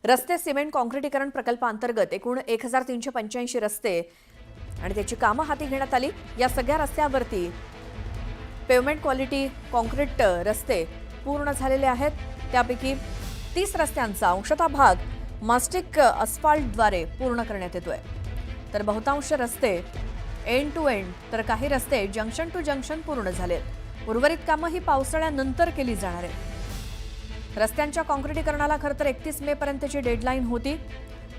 रस्ते सिमेंट काँक्रिटीकरण प्रकल्पांतर्गत एकूण 1385 रस्ते आणि त्याची कामं हाती घेण्यात आली। या सगळ्या रस्त्यावरती पेवमेंट क्वालिटी काँक्रीट रस्ते पूर्ण झालेले आहेत। त्यापैकी 30 रस्त्यांचा अंशतः भाग मास्टिक अस्फाल्टद्वारे पूर्ण करण्यात येतोय, तर बहुतांश रस्ते एंड टू एंड तर काही रस्ते जंक्शन टू जंक्शन पूर्ण झालेत। उर्वरित कामं ही पावसाळ्यानंतर केली जाणार आहेत। रस्त्यांच्या काँक्रिटीकरणाला खरं तर 31 मे पर्यंतची डेडलाईन होती,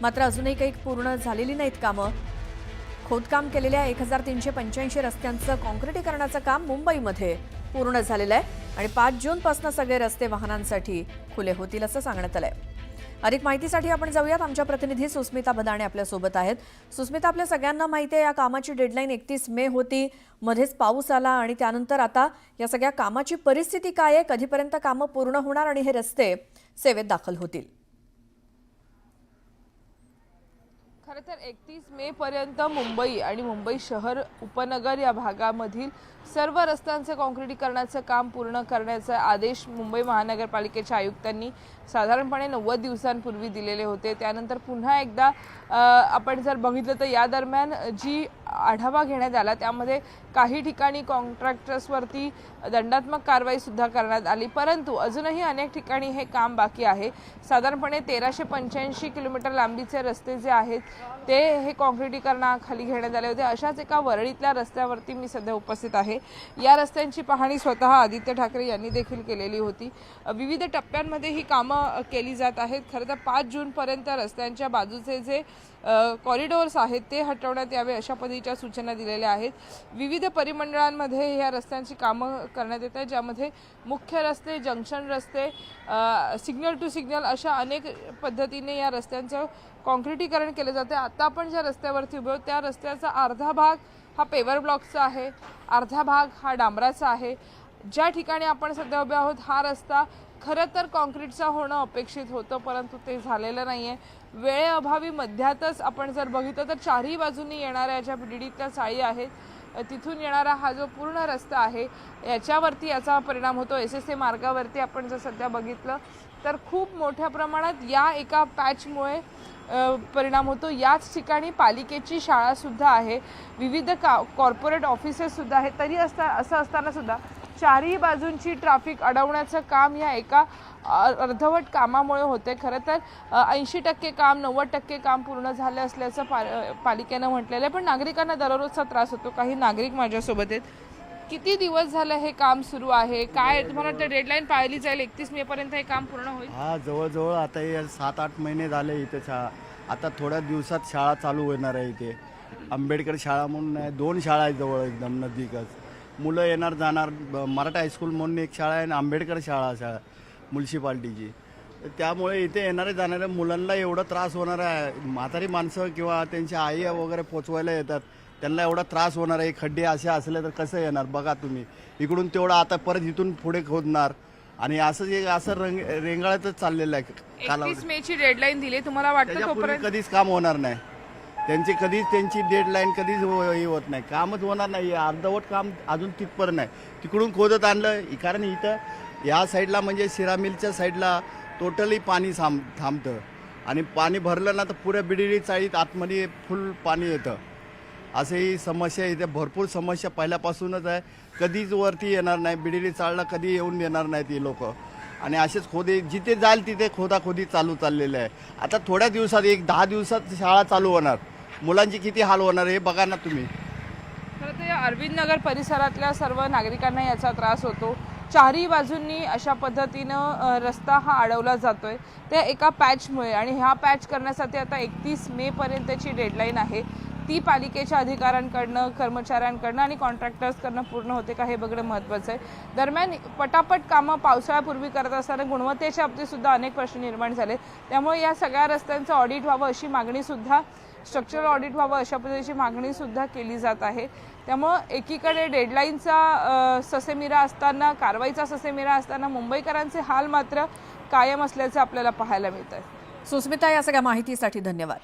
मात्र अजूनही काही पूर्ण झालेली नाहीत कामं। खोदकाम केलेल्या 1385 रस्त्यांचं काँक्रिटीकरणाचं काम मुंबईमध्ये पूर्ण झालेलं आहे आणि 5 जूनपासून सगळे रस्ते वाहनांसाठी खुले होतील असं सांगण्यात आलंय। अधिक माहितीसाठी आपण जाऊयात, आमच्या प्रतिनिधी सुस्मिता बदाणे आपल्या सोबत आहेत। सुस्मिता, आपल्या सगळ्यांना माहिती आहे या कामाची डेडलाईन 31 मे होती, मध्येच पाऊस आला आणि त्यानंतर आता या सगळ्या कामाची परिस्थिती काय आहे, कधीपर्यंत कामं पूर्ण होणार आणि हे रस्ते सेवेत दाखल होतील? खरं तर 31 मे पर्यंत मुंबई आणि मुंबई शहर उपनगर या भागामधील सर्व रस्त्यांचे काँक्रिटीकरणाचं काम पूर्ण करण्याचे आदेश मुंबई महानगरपालिकेच्या आयुक्तांनी साधारणपणे 90 दिवसांपूर्वी दिलेले होते। त्यानंतर पुन्हा एकदा आपण जर बघितलं तर या दरम्यान जी आढावा घेण्यात आला त्यामध्ये काही ठिकाणी कॉन्ट्रॅक्टर्सवरती दंडात्मक कारवाई सुद्धा करण्यात आली, परंतु अजूनही अनेक ठिकाणी हे काम बाकी आहे। साधारणपणे 1385 किलोमीटर लांबीचे रस्ते जे आहेत ते हे काँक्रिटीकरणाखाली घेण्यात आले होते। अशाच एका वरळीतल्या रस्त्यावरती मी सध्या उपस्थित आहे। या रस्त्यांची पाहणी स्वतः आदित्य ठाकरे यांनी देखील केलेली होती। विविध टप्प्यांमध्ये ही कामं केली जात आहेत। खरं तर 5 जूनपर्यंत रस्त्यांच्या बाजूचे जे कॉरिडॉर्स आहेत ते हटवण्यात यावे अशा पद्धतीच्या सूचना दिलेल्या आहेत। विविध परिमंडळांमध्ये या रस्त्यांची कामं करण्यात येत आहेत, ज्यामध्ये मुख्य रस्ते, जंक्शन रस्ते, सिग्नल टू सिग्नल अशा अनेक पद्धतीने या रस्त्यांचं काँक्रिटीकरण केलं जाते। आता आपण ज्या रस्त्यावरती उभे आहोत त्या रस्त्याचा अर्धा भाग हा पेवर ब्लॉकचा आहे, अर्धा भाग हा डांबराचा आहे। ज्या ठिकाणी आपण सध्या उभे आहोत हा रस्ता खरं तर काँक्रीटचा होणं अपेक्षित होतं, परंतु ते झालेलं नाही आहे। वेळेअभावी मध्यातच आपण जर बघितलं तर चारही बाजूंनी येणाऱ्या ज्या बीडीडीतल्या चाळी आहेत तिथून येणारा हा जो पूर्ण रस्ता आहे याच्यावरती याचा परिणाम होतो। एसएसए मार्गावरती आपण जर सध्या बघितलं तर खूप मोठ्या प्रमाणात या एका पॅचमुळे परिणाम होतो। याच ठिकाणी पालिकेची शाळासुद्धा आहे, विविध कॉर्पोरेट ऑफिसेससुद्धा आहेत, तरी असं असताना सुद्धा चारही बाजूंची ट्रॅफिक अडवण्याचं काम या एका अर्धवट कामामुळे होते। खरं तर 80% काम 90% काम पूर्ण झाले असल्याचं पालिकेनं म्हटलेलं आहे, पण नागरिकांना दररोजचा त्रास होतो। काही नागरिक माझ्यासोबत आहेत। किती दिवस झालं हे काम सुरू आहे? काय तुम्हाला वाटतं डेडलाईन पाळली जाईल 31 मे पर्यंत हे काम पूर्ण होईल? हा, जवळजवळ आता हे 7-8 महिने झाले इथे शाळा। आता थोड्या दिवसात शाळा चालू होणार आहे इथे। आंबेडकर शाळा म्हणून आहे, 2 शाळा आहेत जवळ एकदम नजीकच। मुलं येणार जाणार, मराठा हायस्कूल म्हणून एक शाळा आहे आणि आंबेडकर शाळा म्युन्सिपाल्टीची। त्यामुळे इथे येणारे जाणाऱ्या मुलांना एवढा त्रास होणार आहे। म्हातारी माणसं किंवा त्यांच्या आई वगैरे पोचवायला येतात, त्यांना एवढा त्रास होणार आहे। खड्डे असे असले तर कसं येणार बघा तुम्ही। इकडून तेवढं आता परत इथून पुढे खोदणार आणि असं रेंगाळतच चाललेलं आहे। 31 मेची डेडलाईन दिली, तुम्हाला वाटतं तोपर्यंत कधीच काम होणार नाही त्यांची डेडलाईन कधीच होत नाही, कामच होणार नाही। अर्धवट काम अजून तिथपर्यंत नाही, तिकडून खोदत आणलं। कारण इथं या साईडला म्हणजे शिरा मिलच्या साईडला टोटली पाणी थांबतं आणि पाणी भरलं ना तर पुऱ्या बीडीडी चाळीत आतमध्ये फुल पाणी येतं। असेही समस्या इथे भरपूर समस्या पहिल्यापासूनच आहे, कधीच वरती येणार नाही। बीडीडी चाळला कधी येऊन देणार नाहीत ही लोक आणि असेच जिथे जाईल तिथे खोदाखोदी चाललेलं आहे। आता थोड्या दिवसात 10 दिवसात शाळा चालू होणार, मुलांची किती हाल होणार हे बघा ना तुम्ही। खरं तर या अरविंद नगर परिसरातल्या सर्व नागरिकांना याचा त्रास होतो। चारही बाजूंनी अशा पद्धतीनं रस्ता हा अडवला जातोय त्या एका पॅचमुळे, आणि ह्या पॅच करण्यासाठी आता 31 मे पर्यंतची डेडलाईन आहे। ती पालिकेच्या अधिकाऱ्यांकडनं, कर्मचाऱ्यांकडनं आणि कॉन्ट्रॅक्टर्सकडनं पूर्ण होते का हे बघणं महत्त्वाचं आहे। दरम्यान पटापट कामं पावसाळ्यापूर्वी करत असताना गुणवत्तेच्या बाबतीत सुद्धा अनेक प्रश्न निर्माण झाले, त्यामुळे या सगळ्या रस्त्यांचं ऑडिट व्हावं अशी मागणीसुद्धा, स्ट्रक्चरल ऑडिट व्हावं अशा पद्धतीची मागणीसुद्धा केली जात आहे। त्यामुळं एकीकडे डेडलाईनचा ससेमिरा असताना, कारवाईचा ससेमिरा असताना मुंबईकरांचे हाल मात्र कायम असल्याचं आपल्याला पाहायला मिळत आहे। सुस्मिता, या सगळ्या माहितीसाठी धन्यवाद।